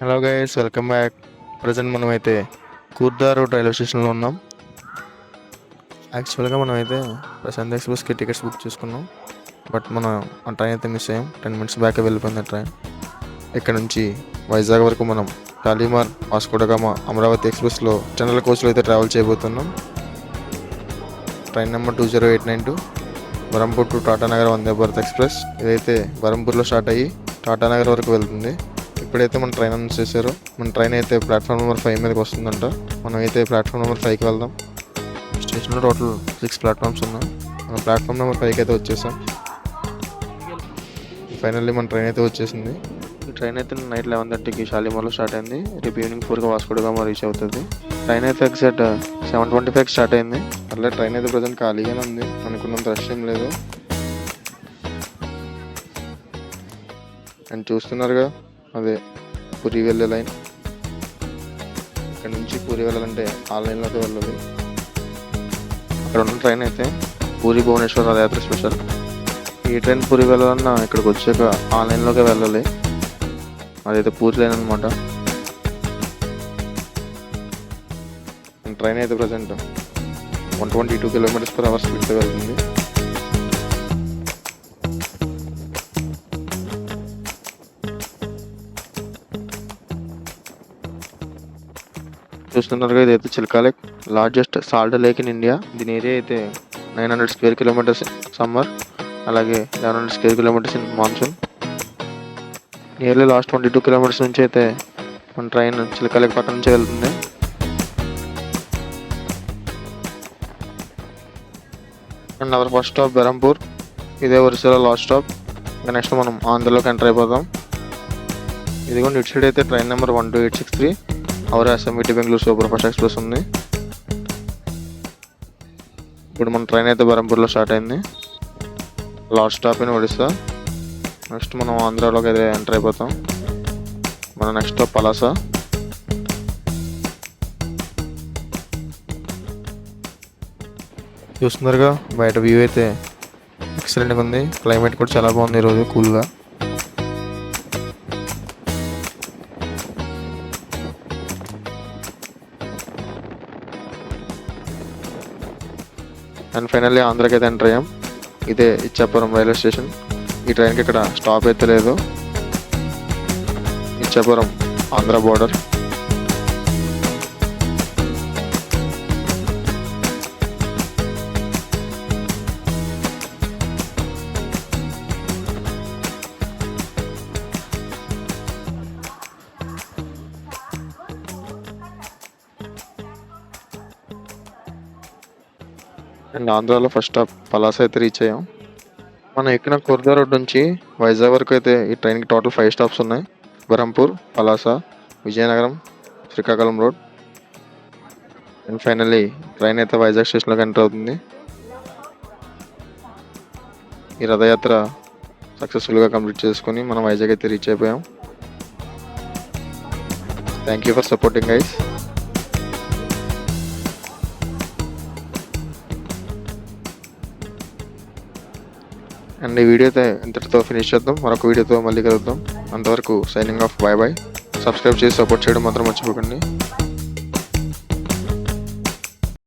Hello guys, welcome back. Present మనమైతే కూర్దా road railway స్టేషన్లో ఉన్నాం. యాక్చువల్గా మనమైతే ప్రశాంత్ ఎక్స్ప్రెస్కి టికెట్స్ బుక్ చేసుకున్నాం. బట్ మనం ఆ ట్రైన్ అయితే మిస్ అయ్యాం. 10 minutes బ్యాక్ వెళ్ళిపోయింది ట్రైన్. ఇక్కడ నుంచి వైజాగ్ వరకు మనం షాలిమార్, వాస్కో డ గామా, అమరావతి ఎక్స్ప్రెస్లో జనరల్ కోచ్లో అయితే ట్రావెల్ చేయబోతున్నాం. Train number 20892 Berhampur to Tatanagar Vande Bharat express. ఇదైతే బరంపూర్లో స్టార్ట్ అయ్యి టాటానగర్ వరకు వెళ్తుంది. ఇప్పుడైతే మన ట్రైన్ అనౌన్స్ చేశారు. మన ట్రైన్ అయితే ప్లాట్ఫామ్ నెంబర్ 5 మీదకి వస్తుందంట. మనం అయితే ప్లాట్ఫామ్ నెంబర్ 5కి వెళ్దాం. స్టేషన్లో టోటల్ 6 ప్లాట్ఫామ్స్ ఉన్నాయి. మనం ప్లాట్ఫామ్ నెంబర్ 5కి అయితే వచ్చేసాం. ఫైనల్లీ మన ట్రైన్ అయితే వచ్చేసింది. ఈ ట్రైన్ అయితే నైట్ 11:30కి షాలిమార్లో స్టార్ట్ అయింది. రేపు ఈవినింగ్ 4కి వాస్కో డ గామా రీచ్ అవుతుంది. ట్రైన్ అయితే ఎగ్జాక్ట్ 7:25కి స్టార్ట్ అయింది. అట్లా ట్రైన్ అయితే ప్రజెంట్ ఖాళీగానే ఉంది. అనుకున్నంత రష్ ఏం లేదు. అండ్ చూస్తున్నారుగా, అదే పూరి వెళ్ళే లైన్. ఇక్కడ నుంచి పూరి వెళ్ళాలంటే ఆ లైన్లోకి వెళ్ళాలి. అక్కడ ఉన్న ట్రైన్ అయితే పూరి భువనేశ్వర్ రథయాత్ర స్పెషల్. ఈ ట్రైన్ పూరి వెళ్ళాలన్నా ఇక్కడికి వచ్చాక ఆ లైన్లోకి వెళ్ళాలి. అదైతే పూరి లైన్ అనమాట. ట్రైన్ అయితే ప్రజెంట్ 122 km/h స్పీడ్తో వెళ్తుంది. చూస్తున్నారుగా, ఇదైతే Chilka lake, largest salt lake in India. దీని ఏరియా అయితే 900 square kilometers సమ్మర్, అలాగే 1100 square kilometers in monsoon. Nearly last 22 kilometers నుంచి అయితే మన ట్రైన్ చిల్కా లేక్ పక్క నుంచి వెళ్తుంది. And hour first stop Berhampur. ఇదే ఒరిస్సాలో లాస్ట్ స్టాప్. ఇంకా నెక్స్ట్ మనం ఆంధ్రలోకి ఎంటర్ అయిపోతాం. ఇదిగోండి, ఇటు సైడ్ అయితే train number 12863 Howrah SMVT Bengaluru super fast express ఉంది. ఇప్పుడు మన ట్రైన్ అయితే బెరంపూర్లో స్టార్ట్ అయింది. Last stop in Odisha. Next మనం ఆంధ్రాలోకి అయితే ఎంటర్ అయిపోతాం. మన నెక్స్ట్ స్టాప్ పలాస. చూస్తున్నారుగా, బయట వ్యూ అయితే ఎక్సలెంట్గా ఉంది. క్లైమేట్ కూడా చాలా బాగుంది ఈరోజు, కూల్గా. అండ్ ఫైనల్లీ ఆంధ్రాకి అయితే ఎంటర్ అయ్యాం. ఇదే ఇచ్చాపురం రైల్వే స్టేషన్. ఈ ట్రైన్కి ఇక్కడ స్టాప్ అయితే లేదు. ఇచ్చాపురం ఆంధ్ర బోర్డర్. అండ్ ఆంధ్రాలో ఫస్ట్ స్టాప్ పలాస అయితే రీచ్ అయ్యాం. మనం ఎక్కిన కుర్దా రోడ్ నుంచి వైజాగ్ వరకు అయితే ఈ ట్రైన్కి టోటల్ 5 స్టాప్స్ ఉన్నాయి. Berhampur, Palasa, Vizianagaram, Srikakulam road. And finally train అయితే వైజాగ్ స్టేషన్లోకి ఎంటర్ అవుతుంది. ఈ రథయాత్ర సక్సెస్ఫుల్గా కంప్లీట్ చేసుకుని మనం వైజాగ్ అయితే రీచ్ అయిపోయాం. Thank you for supporting guys. And ఈ వీడియో అయితే ఇంతటితో ఫినిష్ చేద్దాం. మరొక వీడియోతో మళ్ళీ కలుద్దాం. అంతవరకు signing off. Bye bye. Subscribe చేసి సపోర్ట్ చేయడం మాత్రం మర్చిపోకండి.